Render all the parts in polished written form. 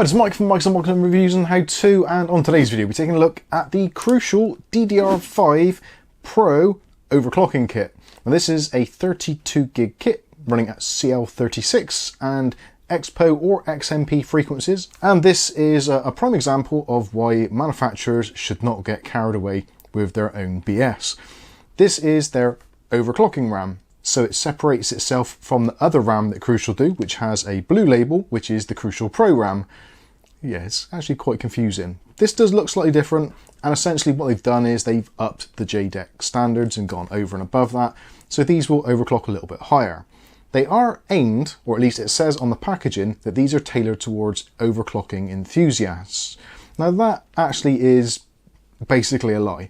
Hi, this is Mike from Mike's Unboxing Reviews and How To, and on today's video we're taking a look at the crucial DDR5 Pro Overclocking kit. Now this is a 32 gig kit running at CL36 and EXPO or XMP frequencies, and this is a prime example of why manufacturers should not get carried away with their own BS. This is their overclocking RAM. So it separates itself from the other RAM that Crucial do, which has a blue label, which is the Crucial Pro RAM. Yeah, it's actually quite confusing. This does look slightly different, and essentially what they've done is they've upped the JDEC standards and gone over and above that, so these will overclock a little bit higher. They are aimed, or at least it says on the packaging, that these are tailored towards overclocking enthusiasts. Now that actually is basically a lie.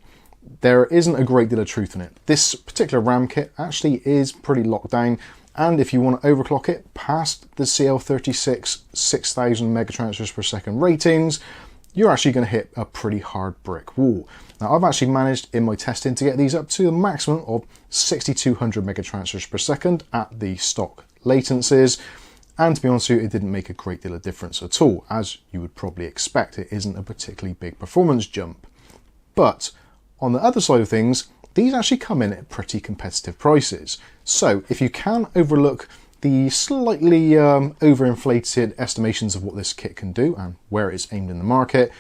There isn't a great deal of truth in it. This particular RAM kit actually is pretty locked down, and if you want to overclock it past the CL36 6000 megatransfers per second ratings, you're actually going to hit a pretty hard brick wall. Now I've actually managed in my testing to get these up to a maximum of 6200 megatransfers per second at the stock latencies, and to be honest with you, it didn't make a great deal of difference at all. As you would probably expect, it isn't a particularly big performance jump. But on the other side of things, these actually come in at pretty competitive prices. So if you can overlook the slightly overinflated estimations of what this kit can do and where it's aimed in the market,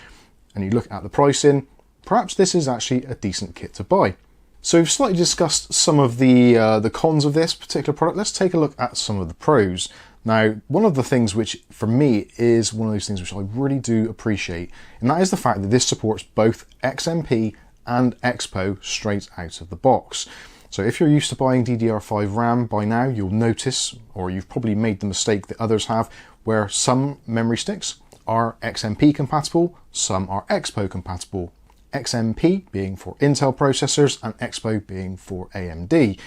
and you look at the pricing, perhaps this is actually a decent kit to buy. So we've slightly discussed some of the cons of this particular product. Let's take a look at some of the pros. Now, one of the things which for me is one of those things which I really do appreciate, and that is the fact that this supports both XMP and EXPO straight out of the box. So if you're used to buying DDR5 RAM by now, you'll notice, or you've probably made the mistake that others have, where some memory sticks are XMP compatible, some are EXPO compatible. XMP being for Intel processors and EXPO being for AMD.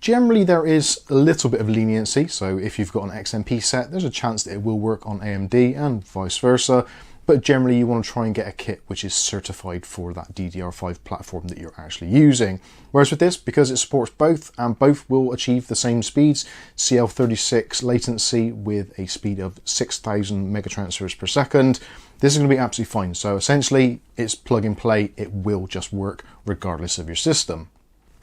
Generally there is a little bit of leniency, so if you've got an XMP set, there's a chance that it will work on AMD and vice versa. But generally you want to try and get a kit which is certified for that DDR5 platform that you're actually using. Whereas with this, because it supports both, and both will achieve the same speeds, CL36 latency with a speed of 6000 megatransfers per second, this is going to be absolutely fine. So essentially it's plug and play, it will just work regardless of your system.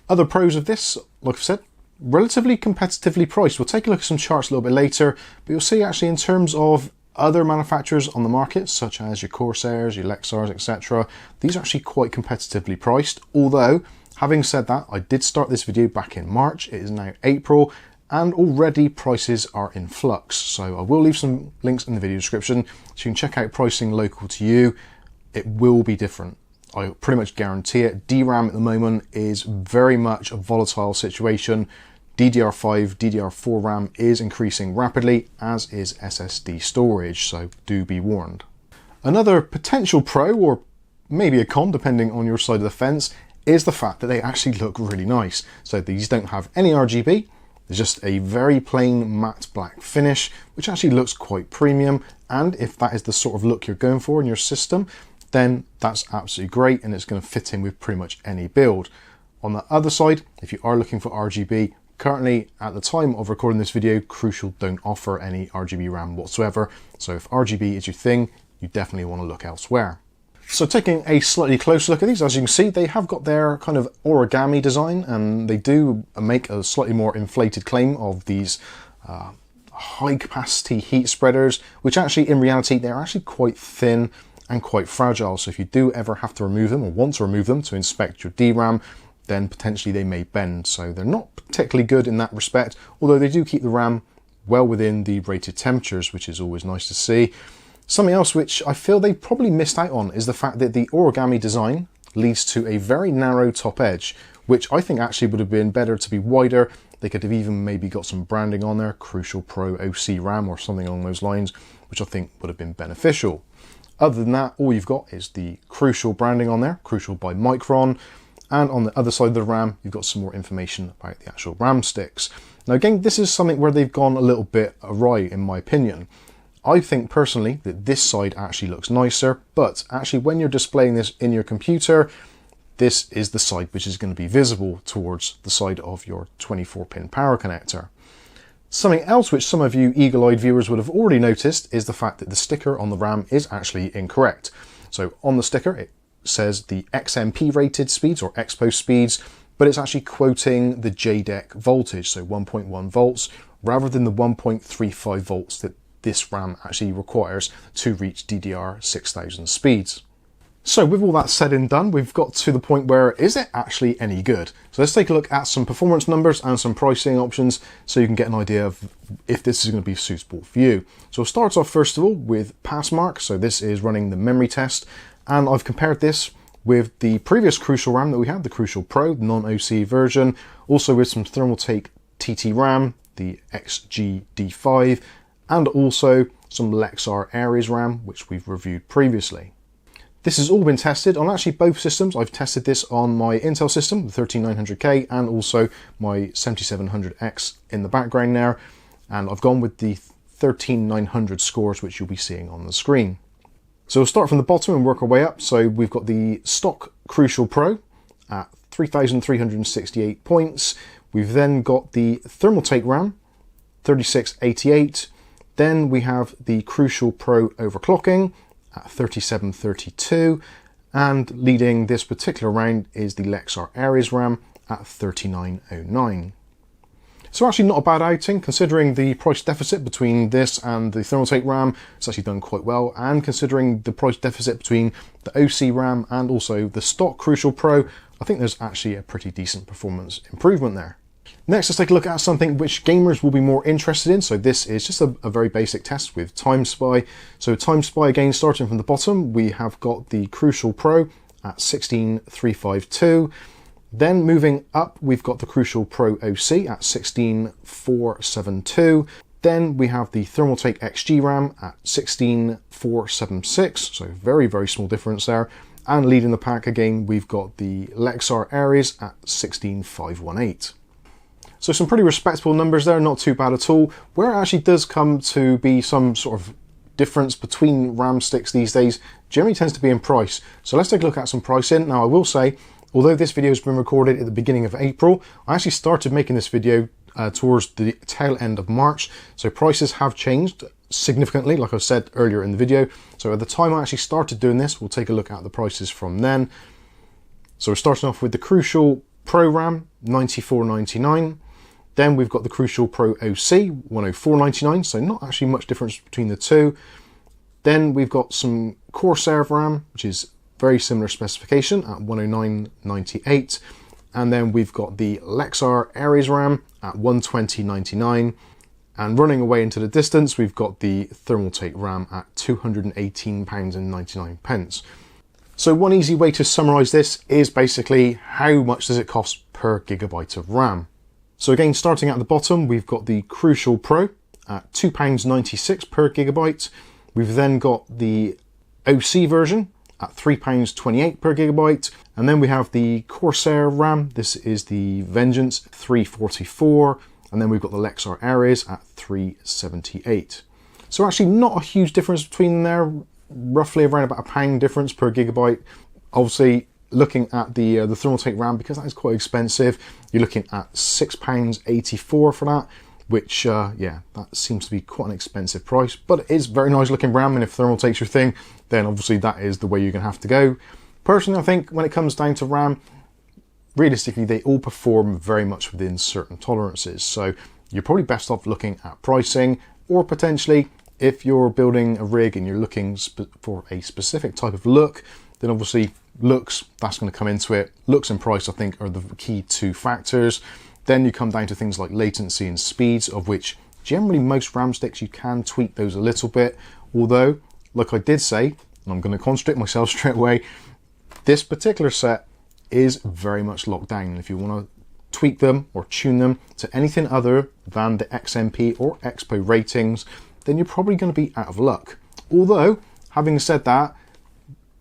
Other pros of this, like I've said, relatively competitively priced. We'll take a look at some charts a little bit later, but you'll see actually in terms of other manufacturers on the market, such as your Corsairs, your Lexars, etc., these are actually quite competitively priced. Although, having said that, I did start this video back in March, it is now April, and already prices are in flux. So I will leave some links in the video description so you can check out pricing local to you. It will be different. I pretty much guarantee it. DRAM at the moment is very much a volatile situation. DDR5, DDR4 RAM is increasing rapidly, as is SSD storage, so do be warned. Another potential pro, or maybe a con depending on your side of the fence, is the fact that they actually look really nice. So these don't have any RGB, there's just a very plain matte black finish, which actually looks quite premium, and if that is the sort of look you're going for in your system, then that's absolutely great and it's going to fit in with pretty much any build. On the other side, if you are looking for RGB, currently, at the time of recording this video, Crucial don't offer any RGB RAM whatsoever, so if RGB is your thing, you definitely want to look elsewhere. So taking a slightly closer look at these, as you can see, they have got their kind of origami design, and they do make a slightly more inflated claim of these high capacity heat spreaders, which actually in reality, they're actually quite thin and quite fragile. So if you do ever have to remove them or want to remove them to inspect your DRAM, then potentially they may bend. So they're not particularly good in that respect, although they do keep the RAM well within the rated temperatures, which is always nice to see. Something else which I feel they probably missed out on is the fact that the origami design leads to a very narrow top edge, which I think actually would have been better to be wider. They could have even maybe got some branding on there, Crucial Pro OC RAM or something along those lines, which I think would have been beneficial. Other than that, all you've got is the Crucial branding on there, Crucial by Micron, and on the other side of the RAM, you've got some more information about the actual RAM sticks. Now again, this is something where they've gone a little bit awry in my opinion. I think personally that this side actually looks nicer, but actually when you're displaying this in your computer, this is the side which is going to be visible towards the side of your 24-pin power connector. Something else which some of you eagle-eyed viewers would have already noticed is the fact that the sticker on the RAM is actually incorrect. So on the sticker it says the XMP rated speeds or EXPO speeds, but it's actually quoting the JDEC voltage, so 1.1 volts, rather than the 1.35 volts that this RAM actually requires to reach DDR6000 speeds. So with all that said and done, we've got to the point where is it actually any good? So let's take a look at some performance numbers and some pricing options so you can get an idea of if this is going to be suitable for you. So we'll start off first of all with Passmark. So this is running the memory test, and I've compared this with the previous Crucial RAM that we had, the Crucial Pro, the non-OC version, also with some Thermaltake TT RAM, the XG-D5, and also some Lexar Aries RAM, which we've reviewed previously. This has all been tested on actually both systems. I've tested this on my Intel system, the 13900K, and also my 7700X in the background there, and I've gone with the 13900 scores, which you'll be seeing on the screen. So we'll start from the bottom and work our way up. So we've got the stock Crucial Pro at 3,368 points. We've then got the Thermaltake RAM, 3688. Then we have the Crucial Pro Overclocking at 3732. And leading this particular round is the Lexar Aries RAM at 3909. So actually not a bad outing, considering the price deficit between this and the Thermaltake RAM. It's actually done quite well, and considering the price deficit between the OC RAM and also the stock Crucial Pro, I think there's actually a pretty decent performance improvement there. Next, let's take a look at something which gamers will be more interested in. So this is just a very basic test with TimeSpy. So TimeSpy, again, starting from the bottom, we have got the Crucial Pro at 16352. Then moving up, we've got the Crucial Pro OC at 16472. Then we have the Thermaltake XG RAM at 16476. So very, very small difference there. And leading the pack again, we've got the Lexar Aries at 16518. So some pretty respectable numbers there, not too bad at all. Where it actually does come to be some sort of difference between RAM sticks these days generally tends to be in price. So let's take a look at some pricing. Now I will say, although this video has been recorded at the beginning of April, I actually started making this video towards the tail end of March. So prices have changed significantly, like I said earlier in the video. So at the time I actually started doing this, we'll take a look at the prices from then. So we're starting off with the Crucial Pro RAM, $94.99. Then we've got the Crucial Pro OC, $104.99, so not actually much difference between the two. Then we've got some Corsair RAM, which is very similar specification at $109.98. And then we've got the Lexar Aries RAM at $120.99. And running away into the distance, we've got the Thermaltake RAM at £218.99. So one easy way to summarize this is basically how much does it cost per gigabyte of RAM. So again, starting at the bottom, we've got the Crucial Pro at £2.96 per gigabyte. We've then got the OC version at £3.28 per gigabyte. And then we have the Corsair RAM. This is the Vengeance 344. And then we've got the Lexar Aries at 378. So actually not a huge difference between there, roughly around about £1 difference per gigabyte. Obviously, looking at the Thermaltake RAM, because that is quite expensive, you're looking at £6.84 for that, which, yeah, that seems to be quite an expensive price, but it is very nice looking RAM, and if Thermaltake's your thing, then obviously that is the way you're going to have to go. Personally, I think when it comes down to RAM, realistically, they all perform very much within certain tolerances, so you're probably best off looking at pricing, or potentially, if you're building a rig and you're looking for a specific type of look, then obviously looks, that's going to come into it. Looks and price, I think, are the key two factors. Then you come down to things like latency and speeds, of which generally most RAM sticks you can tweak those a little bit. Although, like I did say, and I'm going to contradict myself straight away, this particular set is very much locked down. If you want to tweak them or tune them to anything other than the XMP or EXPO ratings, then you're probably going to be out of luck. Although, having said that,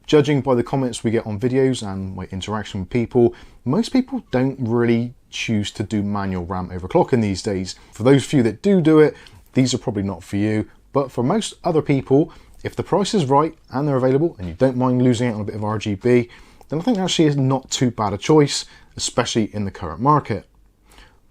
judging by the comments we get on videos and my interaction with people, most people don't really choose to do manual RAM overclocking these days. For those few that do it, these are probably not for you. But for most other people, if the price is right and they're available and you don't mind losing out on a bit of RGB, then I think actually is not too bad a choice, especially in the current market.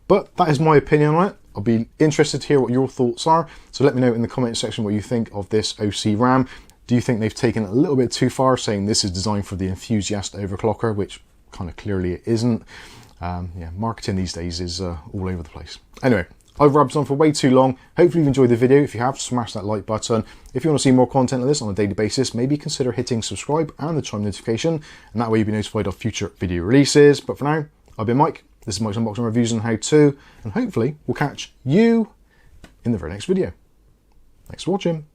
But that is my opinion on it. I'll be interested to hear what your thoughts are. So let me know in the comment section what you think of this OC RAM. Do you think they've taken it a little bit too far, saying this is designed for the enthusiast overclocker, which kind of clearly it isn't? Yeah, marketing these days is all over the place. Anyway, I've rabbled on for way too long. Hopefully you've enjoyed the video. If you have, smash that like button. If you want to see more content like this on a daily basis, maybe consider hitting subscribe and the chime notification, and that way you'll be notified of future video releases. But for now, I've been Mike. This is Mike's Unboxing Reviews and How To, and hopefully we'll catch you in the very next video. Thanks for watching.